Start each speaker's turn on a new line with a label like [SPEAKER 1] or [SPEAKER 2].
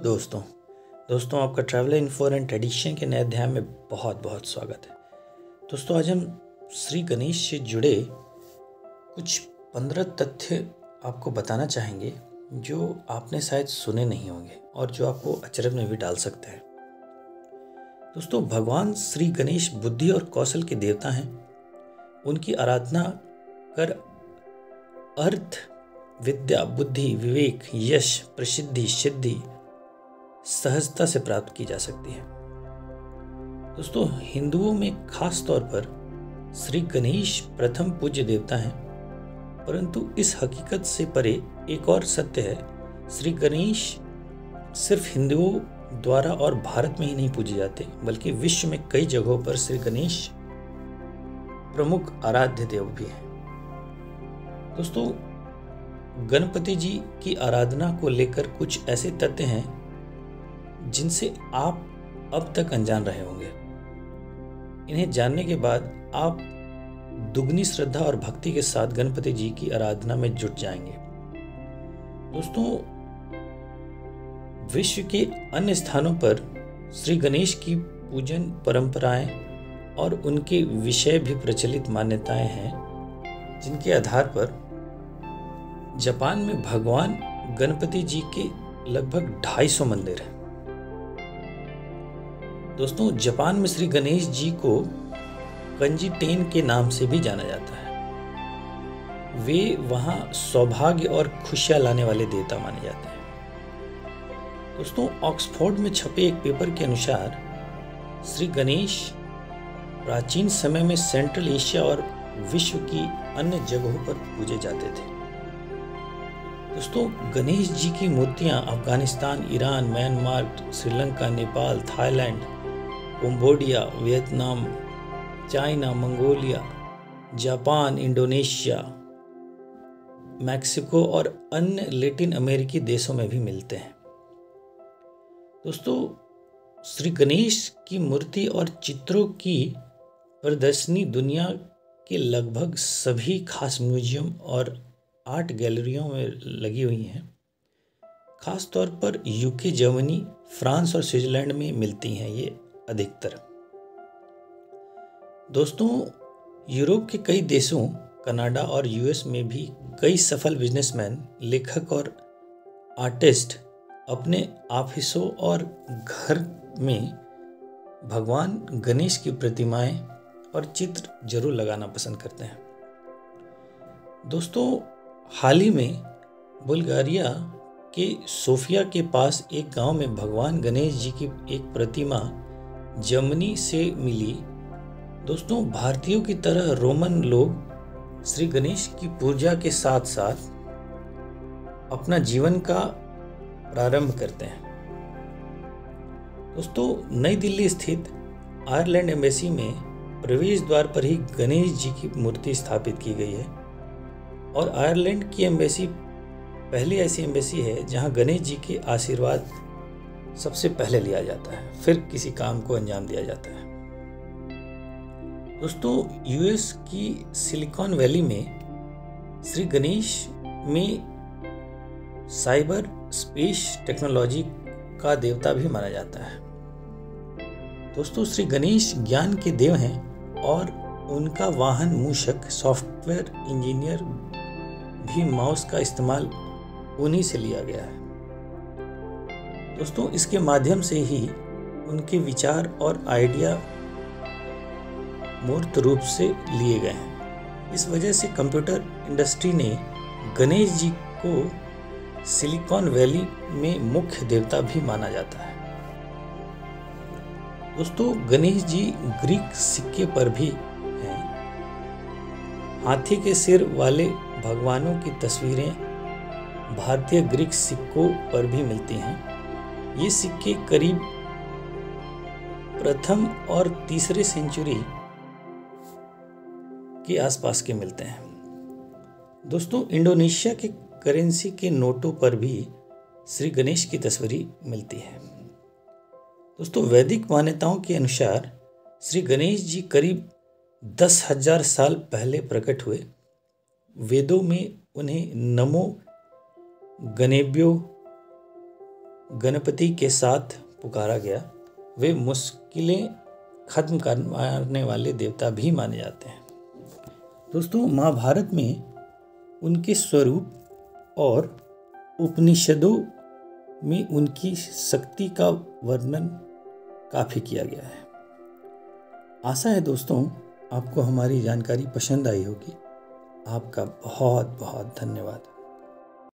[SPEAKER 1] दोस्तों दोस्तों आपका ट्रैवल इन्फो एंड ट्रेडिशन के नए अध्याय में बहुत बहुत स्वागत है। दोस्तों आज हम श्री गणेश से जुड़े कुछ 15 तथ्य आपको बताना चाहेंगे जो आपने शायद सुने नहीं होंगे और जो आपको अचरज में भी डाल सकते हैं। दोस्तों भगवान श्री गणेश बुद्धि और कौशल के देवता हैं। उनकी आराधना कर अर्थ, विद्या, बुद्धि, विवेक, यश, प्रसिद्धि, सिद्धि सहजता से प्राप्त की जा सकती है। दोस्तों हिंदुओं में खास तौर पर श्री गणेश प्रथम पूज्य देवता हैं, परंतु इस हकीकत से परे एक और सत्य है। श्री गणेश सिर्फ हिंदुओं द्वारा और भारत में ही नहीं पूजे जाते, बल्कि विश्व में कई जगहों पर श्री गणेश प्रमुख आराध्य देव भी हैं। दोस्तों गणपति जी की आराधना को लेकर कुछ ऐसे तथ्य हैं जिनसे आप अब तक अनजान रहे होंगे। इन्हें जानने के बाद आप दुगनी श्रद्धा और भक्ति के साथ गणपति जी की आराधना में जुट जाएंगे। दोस्तों विश्व के अन्य स्थानों पर श्री गणेश की पूजन परंपराएं और उनके विषय भी प्रचलित मान्यताएं हैं, जिनके आधार पर जापान में भगवान गणपति जी के लगभग 250 मंदिर हैं। दोस्तों जापान में श्री गणेश जी को कंजी टेन के नाम से भी जाना जाता है। वे वहां सौभाग्य और खुशियां लाने वाले देवता माने जाते हैं। दोस्तों ऑक्सफोर्ड में छपे एक पेपर के अनुसार श्री गणेश प्राचीन समय में सेंट्रल एशिया और विश्व की अन्य जगहों पर पूजे जाते थे। दोस्तों गणेश जी की मूर्तियां Afghanistan, Iran, Myanmar, Sri Lanka, Nepal, Thailand, Cambodia, Vietnam, China, Mongolia, Japan, Indonesia, Mexico और अन्य लैटिन अमेरिकी देशों में भी मिलते हैं। दोस्तों श्री गणेश की मूर्ति और चित्रों की प्रदर्शनी दुनिया के लगभग सभी खास म्यूजियम और आर्ट गैलरियों में लगी हुई हैं। खास तौर पर यूके, जर्मनी, फ्रांस और स्विट्जरलैंड में मिलती हैं ये अधिकतर। दोस्तों यूरोप के कई देशों, कनाडा और यूएस में भी कई सफल बिजनेसमैन, लेखक और आर्टिस्ट अपने ऑफिसों और घर में भगवान गणेश की प्रतिमाएं और चित्र जरूर लगाना पसंद करते हैं। दोस्तों हाल ही में बुल्गारिया के सोफिया के पास एक गांव में भगवान गणेश जी की एक प्रतिमा जर्मनी से मिली। दोस्तों भारतीयों की तरह रोमन लोग श्री गणेश की पूजा के साथ साथ अपना जीवन का प्रारंभ करते हैं। दोस्तों नई दिल्ली स्थित आयरलैंड एम्बेसी में प्रवेश द्वार पर ही गणेश जी की मूर्ति स्थापित की गई है और आयरलैंड की एम्बेसी पहली ऐसी एम्बेसी है जहां गणेश जी के आशीर्वाद सबसे पहले लिया जाता है, फिर किसी काम को अंजाम दिया जाता है। दोस्तों यूएस की सिलिकॉन वैली में श्री गणेश में साइबर स्पेस टेक्नोलॉजी का देवता भी माना जाता है। दोस्तों श्री गणेश ज्ञान के देव हैं और उनका वाहन मूषक, सॉफ्टवेयर इंजीनियर भी माउस का इस्तेमाल उन्हीं से लिया गया है। दोस्तों इसके माध्यम से ही उनके विचार और आइडिया मूर्त रूप से लिए गए हैं। इस वजह से कंप्यूटर इंडस्ट्री ने गणेश जी को सिलिकॉन वैली में मुख्य देवता भी माना जाता है। दोस्तों गणेश जी ग्रीक सिक्के पर भी हैं। हाथी के सिर वाले भगवानों की तस्वीरें भारतीय ग्रीक सिक्कों पर भी मिलती हैं। ये सिक्के करीब प्रथम और तीसरे सेंचुरी के आसपास के मिलते हैं। दोस्तों इंडोनेशिया के करेंसी के नोटों पर भी श्री गणेश की तस्वीर मिलती है। दोस्तों वैदिक मान्यताओं के अनुसार श्री गणेश जी करीब 10,000 साल पहले प्रकट हुए। वेदों में उन्हें नमो गणेभ्यो गणपति के साथ पुकारा गया। वे मुश्किलें खत्म करने वाले देवता भी माने जाते हैं। दोस्तों, महाभारत में उनके स्वरूप और उपनिषदों में उनकी शक्ति का वर्णन काफ़ी किया गया है। आशा है दोस्तों आपको हमारी जानकारी पसंद आई होगी। आपका बहुत बहुत धन्यवाद।